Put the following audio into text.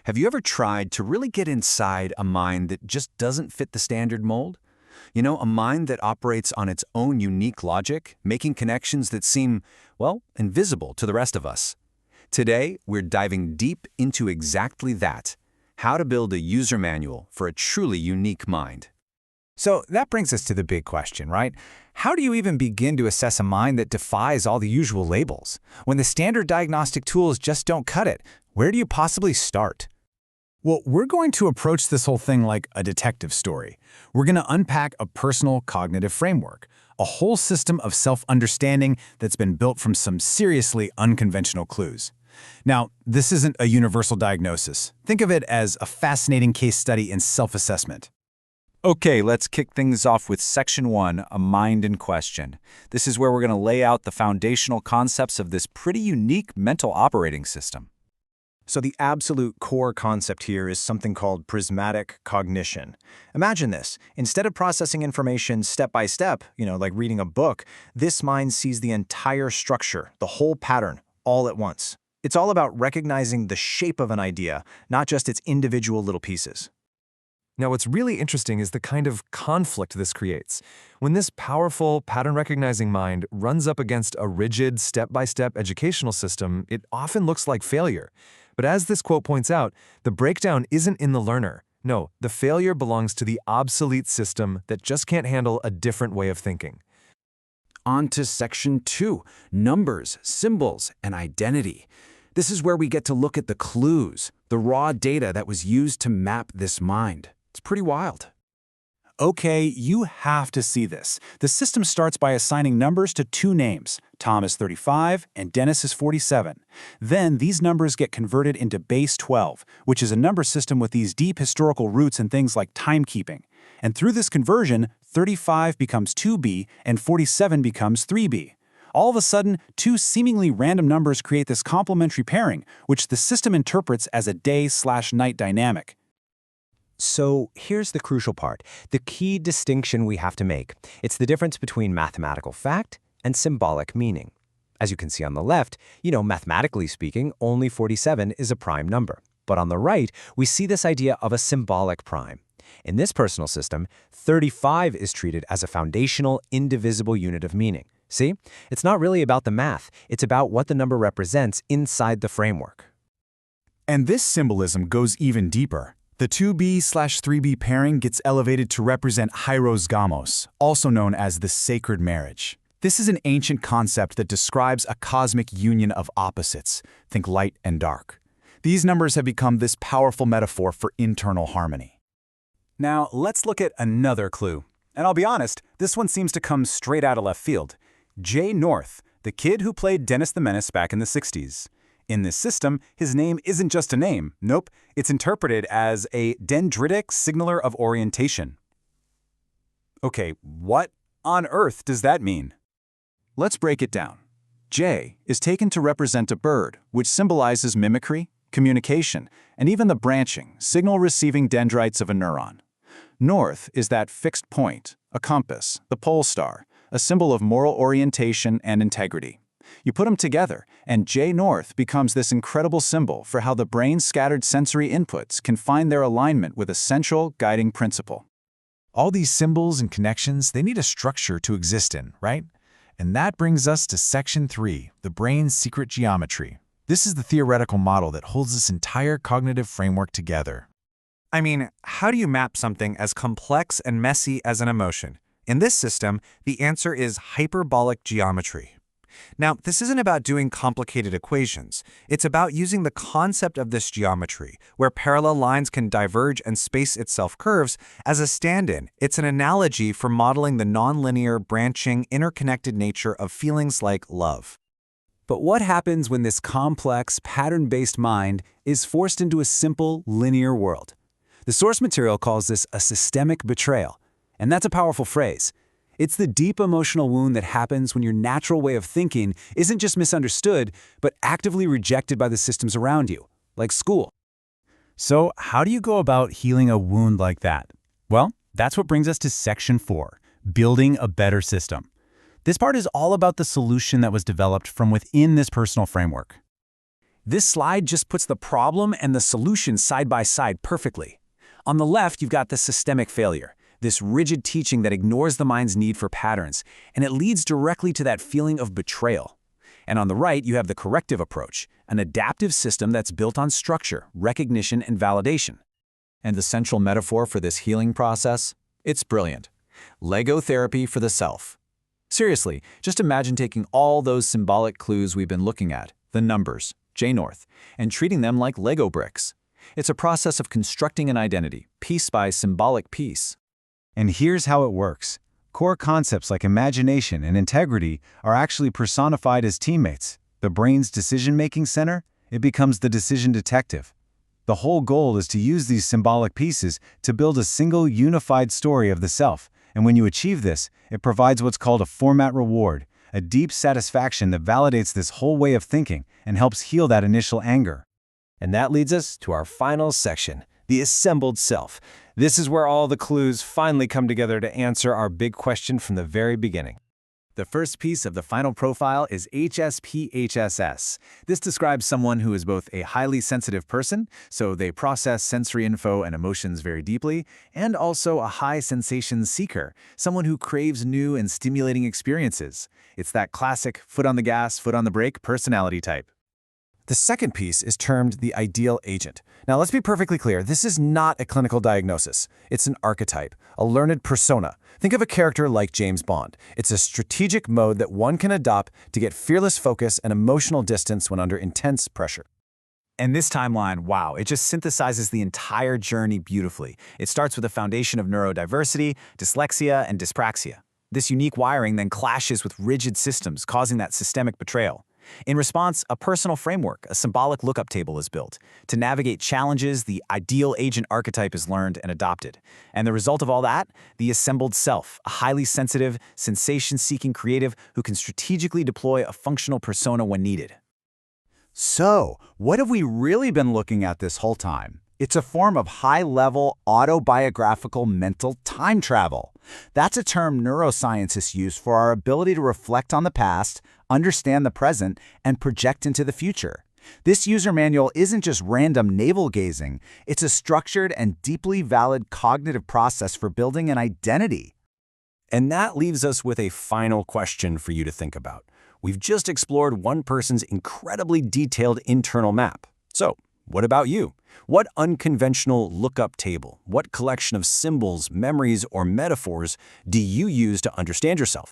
Have you ever tried to really get inside a mind that just doesn't fit the standard mold? You know, a mind that operates on its own unique logic, making connections that seem, well, invisible to the rest of us. Today, we're diving deep into exactly that: how to build a user manual for a truly unique mind. So that brings us to the big question, right? How do you even begin to assess a mind that defies all the usual labels? When the standard diagnostic tools just don't cut it, where do you possibly start? Well, we're going to approach this whole thing like a detective story. We're going to unpack a personal cognitive framework, a whole system of self-understanding that's been built from some seriously unconventional clues. Now, this isn't a universal diagnosis. Think of it as a fascinating case study in self-assessment. Okay, let's kick things off with Section 1, A Mind in Question. This is where we're going to lay out the foundational concepts of this pretty unique mental operating system. So the absolute core concept here is something called prismatic cognition. Imagine this. Instead of processing information step by step, like reading a book, this mind sees the entire structure, the whole pattern, all at once. It's all about recognizing the shape of an idea, not just its individual little pieces. Now, what's really interesting is the kind of conflict this creates. When this powerful, pattern-recognizing mind runs up against a rigid, step-by-step educational system, it often looks like failure. But as this quote points out, the breakdown isn't in the learner. No, the failure belongs to the obsolete system that just can't handle a different way of thinking. On to Section 2, Numbers, Symbols, and Identity. This is where we get to look at the clues, the raw data that was used to map this mind. It's pretty wild. Okay, you have to see this. The system starts by assigning numbers to two names. Tom is 35 and Dennis is 47. Then these numbers get converted into base 12, which is a number system with these deep historical roots in things like timekeeping. And through this conversion, 35 becomes 2b and 47 becomes 3b. All of a sudden, two seemingly random numbers create this complementary pairing, which the system interprets as a day/night dynamic. So here's the crucial part, the key distinction we have to make. It's the difference between mathematical fact and symbolic meaning. As you can see on the left, mathematically speaking, only 47 is a prime number. But on the right, we see this idea of a symbolic prime. In this personal system, 35 is treated as a foundational, indivisible unit of meaning. See? It's not really about the math. It's about what the number represents inside the framework. And this symbolism goes even deeper. The 2b/3b pairing gets elevated to represent Hieros Gamos, also known as the sacred marriage. This is an ancient concept that describes a cosmic union of opposites. Think light and dark. These numbers have become this powerful metaphor for internal harmony. Now, let's look at another clue. And I'll be honest, this one seems to come straight out of left field. Jay North, the kid who played Dennis the Menace back in the 60s. In this system, his name isn't just a name. Nope, it's interpreted as a dendritic signaler of orientation. Okay, what on earth does that mean? Let's break it down. J is taken to represent a bird, which symbolizes mimicry, communication, and even the branching, signal-receiving dendrites of a neuron. North is that fixed point, a compass, the pole star, a symbol of moral orientation and integrity. You put them together, and J North becomes this incredible symbol for how the brain's scattered sensory inputs can find their alignment with a central guiding principle. All these symbols and connections, they need a structure to exist in, right? And that brings us to Section 3, the brain's secret geometry. This is the theoretical model that holds this entire cognitive framework together. I mean, how do you map something as complex and messy as an emotion? In this system, the answer is hyperbolic geometry. Now, this isn't about doing complicated equations. It's about using the concept of this geometry, where parallel lines can diverge and space itself curves, as a stand-in. It's an analogy for modeling the nonlinear, branching, interconnected nature of feelings like love. But what happens when this complex, pattern-based mind is forced into a simple, linear world? The source material calls this a systemic betrayal, and that's a powerful phrase. It's the deep emotional wound that happens when your natural way of thinking isn't just misunderstood, but actively rejected by the systems around you, like school. So how do you go about healing a wound like that? Well, that's what brings us to Section 4, Building a Better System. This part is all about the solution that was developed from within this personal framework. This slide just puts the problem and the solution side by side perfectly. On the left, you've got the systemic failure, this rigid teaching that ignores the mind's need for patterns, and it leads directly to that feeling of betrayal. And on the right, you have the corrective approach, an adaptive system that's built on structure, recognition, and validation. And the central metaphor for this healing process? It's brilliant. Lego therapy for the self. Seriously, just imagine taking all those symbolic clues we've been looking at, the numbers, J-North, and treating them like Lego bricks. It's a process of constructing an identity, piece by symbolic piece. And here's how it works. Core concepts like imagination and integrity are actually personified as teammates. The brain's decision-making center, it becomes the decision detective. The whole goal is to use these symbolic pieces to build a single unified story of the self. And when you achieve this, it provides what's called a format reward, a deep satisfaction that validates this whole way of thinking and helps heal that initial anger. And that leads us to our final section, the assembled self. This is where all the clues finally come together to answer our big question from the very beginning. The first piece of the final profile is HSP-HSS. This describes someone who is both a highly sensitive person, so they process sensory info and emotions very deeply, and also a high sensation seeker, someone who craves new and stimulating experiences. It's that classic foot on the gas, foot on the brake personality type. The second piece is termed the ideal agent. Now, let's be perfectly clear. This is not a clinical diagnosis. It's an archetype, a learned persona. Think of a character like James Bond. It's a strategic mode that one can adopt to get fearless focus and emotional distance when under intense pressure. And this timeline, wow, it just synthesizes the entire journey beautifully. It starts with a foundation of neurodiversity, dyslexia, and dyspraxia. This unique wiring then clashes with rigid systems, causing that systemic betrayal. In response, a personal framework, a symbolic lookup table is built. To navigate challenges, the ideal agent archetype is learned and adopted. And the result of all that? The assembled self, a highly sensitive, sensation-seeking creative who can strategically deploy a functional persona when needed. So, what have we really been looking at this whole time? It's a form of high-level autobiographical mental time travel. That's a term neuroscientists use for our ability to reflect on the past, understand the present, and project into the future. This user manual isn't just random navel-gazing, it's a structured and deeply valid cognitive process for building an identity. And that leaves us with a final question for you to think about. We've just explored one person's incredibly detailed internal map. So, what about you? What unconventional lookup table, what collection of symbols, memories, or metaphors do you use to understand yourself?